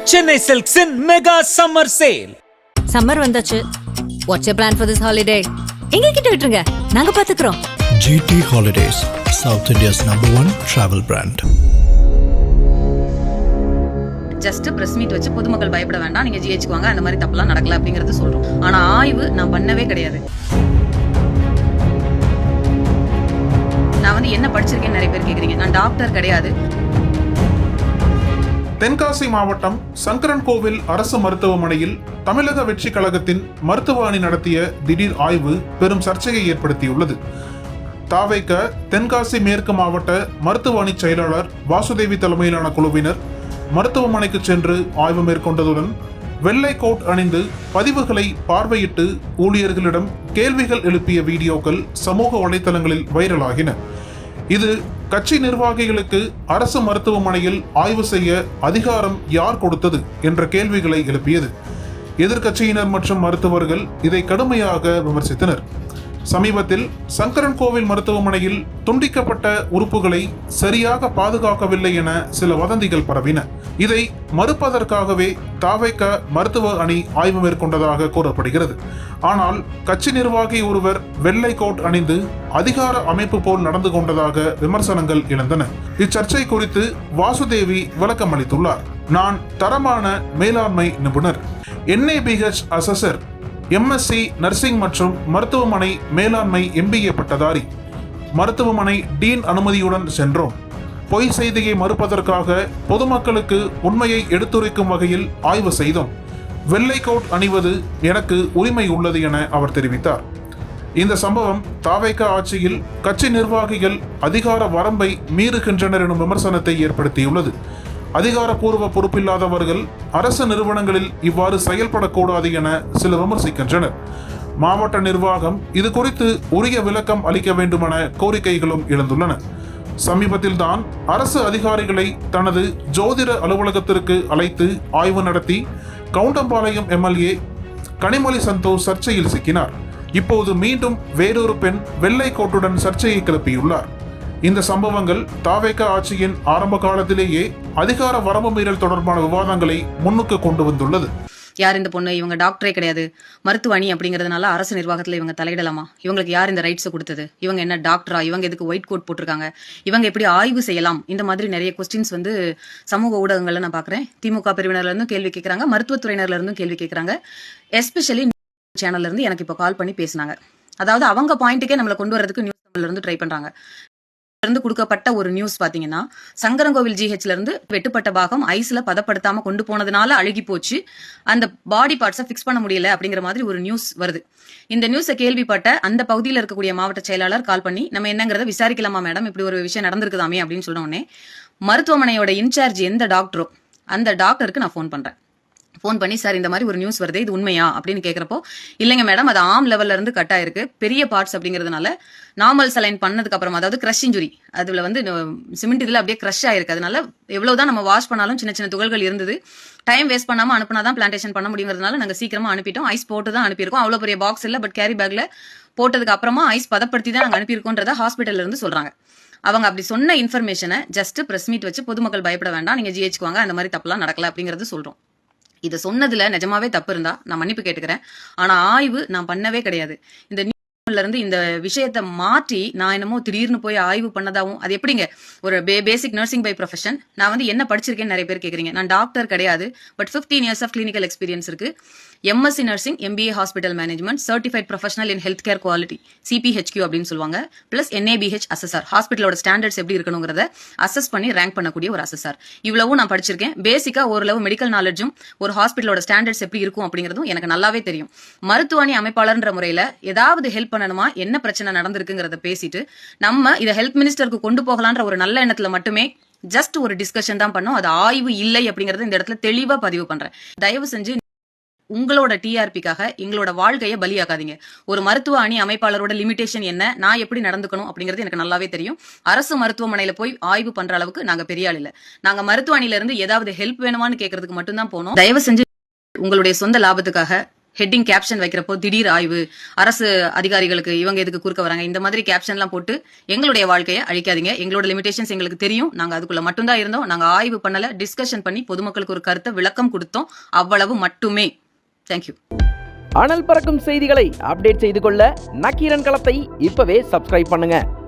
Chennai Silks in Mega Summer Sale. Summer வந்தாச்சு. What's your plan for this holiday? எங்க கிட்ட விட்டுருங்க, நாங்க பாத்துக்கிறோம். GT Holidays, South India's #1 travel brand. Just press meet வச்சு பொதுமக்கள் பயப்பட வேண்டாம், நீங்க ஜிஹெச்க்கு வாங்க, அந்த மாதிரி தப்பெல்லாம் நடக்கல அப்படிங்கறது சொல்றோம். ஆனா ஆய்வு நான் பண்ணவே கிடையாது. நான் என்ன படிச்சிருக்கேன்னு நிறைய பேர் கேக்குறீங்க. நான் டாக்டர் கிடையாது. தென்காசி மாவட்டம் சங்கரன்கோவில் அரசு மருத்துவமனையில் தமிழக வெற்றி கழகத்தின் மருத்துவ அணி நடத்திய திடீர் ஆய்வு பெரும் சர்ச்சையை ஏற்படுத்தியுள்ளது. தாவேக தென்காசி மேற்கு மாவட்ட மருத்துவ அணி செயலாளர் வாசுதேவி தலைமையிலான குழுவினர் மருத்துவமனைக்கு சென்று ஆய்வு மேற்கொண்டதுடன் வெள்ளை கோட் அணிந்து பதிவுகளை பார்வையிட்டு ஊழியர்களிடம் கேள்விகள் எழுப்பிய வீடியோக்கள் சமூக வலைதளங்களில் வைரலாகின. இது கட்சி நிர்வாகிகளுக்கு அரசு மருத்துவமனையில் ஆய்வு செய்ய அதிகாரம் யார் கொடுத்தது என்ற கேள்விகளை எழுப்பியது. எதிர்க்கட்சியினர் மற்றும் மருத்துவர்கள் இதை கடுமையாக விமர்சித்தனர். சமீபத்தில் சங்கரன்கோவில் மருத்துவமனையில் துண்டிக்கப்பட்ட உறுப்புகளை சரியாக பாதுகாக்கவில்லை என சில வதந்திகள் பரவின. இதை மறுப்பதற்காகவே தாவேக மருத்துவ அணி ஆய்வு மேற்கொண்டதாக கூறப்படுகிறது. ஆனால் கட்சி நிர்வாகி ஒருவர் வெள்ளை கோட் அணிந்து அதிகார அமைப்பு போல் நடந்து கொண்டதாக விமர்சனங்கள் எழுந்தன. இச்சர்ச்சை குறித்து வாசுதேவி விளக்கம் அளித்துள்ளார். நான் தரமான மேலாண்மை நிபுணர், NABH அசஸர், MSc நர்சிங் மற்றும் மருத்துவமனை மேலாண்மை MBA பட்டதாரி. மருத்துவமனை டீன் அனுமதியுடன் சென்றோம். பொய் செய்தியை மறுப்பதற்காக பொதுமக்களுக்கு உண்மையை எடுத்துரைக்கும் வகையில் ஆய்வு செய்தோம். வெள்ளை கோட் அணிவது எனக்கு உரிமை உள்ளது என அவர் தெரிவித்தார். இந்த சம்பவம் தாவேக ஆட்சியில் கட்சி நிர்வாகிகள் அதிகார வரம்பை மீறுகின்றனர் எனும் விமர்சனத்தை ஏற்படுத்தியுள்ளது. அதிகாரப்பூர்வ பொறுப்பில்லாதவர்கள் அரசு நிறுவனங்களில் இவ்வாறு செயல்படக்கூடாது என சிலர் விமர்சிக்கின்றனர். மாவட்ட நிர்வாகம் இது குறித்து உரிய விளக்கம் அளிக்க வேண்டுமென கோரிக்கைகளும் எழுந்துள்ளன. சமீபத்தில் தான் அரசு அதிகாரிகளை தனது ஜோதிட அலுவலகத்திற்கு அழைத்து ஆய்வு நடத்தி கவுண்டம்பாளையம் MLA கனிமொழி சந்தோஷ் சர்ச்சையில் சிக்கினார். இப்போது மீண்டும் வேறொரு பெண் வெள்ளை கோட்டுடன் சர்ச்சையை கிளப்பியுள்ளார். இந்த சம்பவங்கள் தாவேக ஆட்சியின் ஆரம்ப காலத்திலேயே அதிகார வரம்பு மீறல் தொடர்பான விவாதங்களை முன்னுக்கு கொண்டு வந்துள்ளது. யார் இந்த பொண்ணு? இவங்க டாக்டரே கிடையாது, மருத்துவ அணி அப்படிங்கறதுனால அரசு நிர்வாகத்துல இவங்க தலையிடலாமா? இவங்களுக்கு யார் இந்த ரைட்ஸ் கொடுத்தது? இவங்க என்ன டாக்டரா? இவங்க எதுக்கு ஒயிட் கோட் போட்டிருக்காங்க? இவங்க எப்படி ஆய்வு செய்யலாம்? இந்த மாதிரி நிறைய கொஸ்டின்ஸ் சமூக ஊடகங்கள்ல நான் பாக்குறேன். திமுக பிரிவினர்ல இருந்தும் கேள்வி கேட்கறாங்க, மருத்துவத்துறையினர்ல இருந்தும் கேள்வி கேட்கறாங்க. எஸ்பெஷலி சேனல்ல இருந்து எனக்கு இப்போ கால் பண்ணி பேசினாங்க. அதாவது அவங்க பாயிண்ட்டுக்கே நம்மளை கொண்டு வரதுக்கு நியூஸ் இருந்து ட்ரை பண்றாங்க. இருந்து கொடுக்கப்பட்ட ஒரு நியூஸ் பாத்தீங்கன்னா, சங்கரன்கோவில் GHல இருந்து வெட்டுப்பட்ட பாகம் ஐஸ்ல பதப்படுத்தாம கொண்டு போனதுனால அழுகி போச்சு, அந்த பாடி பார்ட்ஸை ஃபிக்ஸ் பண்ண முடியல அப்படிங்கிற மாதிரி ஒரு நியூஸ் வருது. இந்த நியூஸை கேள்விப்பட்ட அந்த பகுதியில் இருக்கக்கூடிய மாவட்ட செயலாளர் கால் பண்ணி நம்ம என்னங்கிறத விசாரிக்கலாமா மேடம், இப்படி ஒரு விஷயம் நடந்திருக்குதாமே அப்படின்னு சொன்ன உடனே மருத்துவமனையோட இன்சார்ஜ் எந்த டாக்டரோ அந்த டாக்டருக்கு நான் ஃபோன் பண்றேன். ஃபோன் பண்ணி, சார் இந்த மாதிரி ஒரு நியூஸ் வருது, இது உண்மையா அப்படின்னு கேட்கறப்போ, இல்லைங்க மேடம், அது ஆம் லெவல்ல இருந்து கட் ஆயிருக்கு, பெரிய பார்ட்ஸ் அப்படிங்கிறதுனால நார்மல் சலைன் பண்ணதுக்கு அப்புறம், அதாவது கிரஷ் இன்ஜுரி, அதுல சிமெண்ட் இதுல அப்படியே கிரஷ் ஆயிருக்கு, அதனால எவ்வளவுதான் நம்ம வாஷ் பண்ணாலும் சின்ன சின்ன துகள்கள் இருந்தது, டைம் வேஸ்ட் பண்ணாம அனுப்பினாதான் பிளான்டேஷன் பண்ண முடியுங்கிறதுனால நாங்க சீக்கிரமா அனுப்பிட்டோம். ஐஸ் போட்டு தான் அனுப்பியிருக்கோம். அவ்வளவு பெரிய பாக்ஸ் இல்ல, பட் கேரி பேக்ல போட்டதுக்கு அப்புறமா ஐஸ் பதப்படுத்தி தான் நாங்க அனுப்பியிருக்கோன்றத ஹாஸ்பிட்டல்ல இருந்து சொல்றாங்க. அவங்க அப்படி சொன்ன இன்ஃபர்மேஷனை ஜஸ்ட் பிரஸ் மீட் வச்சு பொதுமக்கள் பயப்பட வேண்டாம், நீங்க ஜிஹெச்க்கு வாங்க, அந்த மாதிரி தப்பெல்லாம் நடக்கல அப்படிங்கறது சொல்றோம். இதை சொன்னதுல நிஜமாவே தப்பு இருந்தா நான் மன்னிப்பு கேட்டுக்கிறேன். ஆனா ஆய்வு நான் பண்ணவே கிடையாது. இந்த நியூஸ்ல இருந்து இந்த விஷயத்தை மாற்றி நான் என்னமோ திடீர்னு போய் ஆய்வு பண்ணதாவும், அது எப்படிங்க? ஒரு பேசிக் நர்சிங் பை ப்ரொஃபஷன். நான் என்ன படிச்சிருக்கேன்னு நிறைய பேர் கேக்குறீங்க. நான் டாக்டர் கிடையாது, but 15 years of clinical experience இருக்கு. MSc nursing, MBA hospital management, certified professional in health care quality, CPHQ அப்படின்னு சொல்லுவாங்க, பிளஸ் NABH அசஸர், ஹாஸ்பிட்டலோட ஸ்டாண்டர்ட்ஸ் எப்படி இருக்கணுங்கிறத அசஸ் பண்ணி ரேங்க் பண்ணக்கூடிய ஒரு அசஸர். இவ்வளவும் நான் படிச்சிருக்கேன். பேசிக்கா ஓரளவு மெடிக்கல் நாலேஜும் ஒரு ஹாஸ்பிட்டலோட ஸ்டாண்டர்ட்ஸ் எப்படி இருக்கும் அப்படிங்கிறதும் எனக்கு நல்லாவே தெரியும். மருத்துவ அணி அமைப்பாளர்ன்ற முறையில ஏதாவது ஹெல்ப் பண்ணணுமா, என்ன பிரச்சனை நடந்திருக்குங்கிறத பேசிட்டு நம்ம இதை ஹெல்த் மினிஸ்டருக்கு கொண்டு போகலான்ற ஒரு நல்ல எண்ணத்துல மட்டுமே ஜஸ்ட் ஒரு டிஸ்கஷன் தான் பண்ணோம். அது ஆய்வு இல்லை அப்படிங்கறத இந்த இடத்துல தெளிவா பதிவு பண்றேன். தயவு செஞ்சு உங்களோட TRPக்காக எங்களோட வாழ்க்கையை பலியாக்காதீங்க. ஒரு மருத்துவ அணி அமைப்பாளரோட லிமிடேஷன் என்ன, நான் எப்படி நடந்துக்கணும் அப்படிங்கிறது எனக்கு நல்லாவே தெரியும். அரசு மருத்துவமனையில போய் ஆய்வு பண்ற அளவுக்கு நாங்க பெரிய ஆள் இல்ல. நாங்க மருத்துவ அணியில இருந்து ஏதாவது ஹெல்ப் வேணுமான்னு கேட்கறதுக்கு மட்டும்தான் போனோம். தயவு செஞ்சு உங்களுடைய சொந்த லாபத்துக்காக ஹெட்டிங் கேப்ஷன் வைக்கிறப்போ திடீர் ஆய்வு, அரசு அதிகாரிகளுக்கு இவங்க எதுக்கு குறுக்க வராங்க, இந்த மாதிரி கேப்ஷன்லாம் போட்டு எங்களுடைய வாழ்க்கையை அழிக்காதீங்க. எங்களோட லிமிடேஷன்ஸ் எங்களுக்கு தெரியும். நாங்க அதுக்குள்ள மட்டும்தான் இருந்தோம். நாங்க ஆய்வு பண்ணல, டிஸ்கஷன் பண்ணி பொதுமக்களுக்கு ஒரு கருத்தை விளக்கம் கொடுத்தோம். அவ்வளவு மட்டுமே. தேங்க்யூ. அனல் பறக்கும் செய்திகளை அப்டேட் செய்து கொள்ள நக்கீரன் களத்தை இப்பவே சப்ஸ்கிரைப் பண்ணுங்க.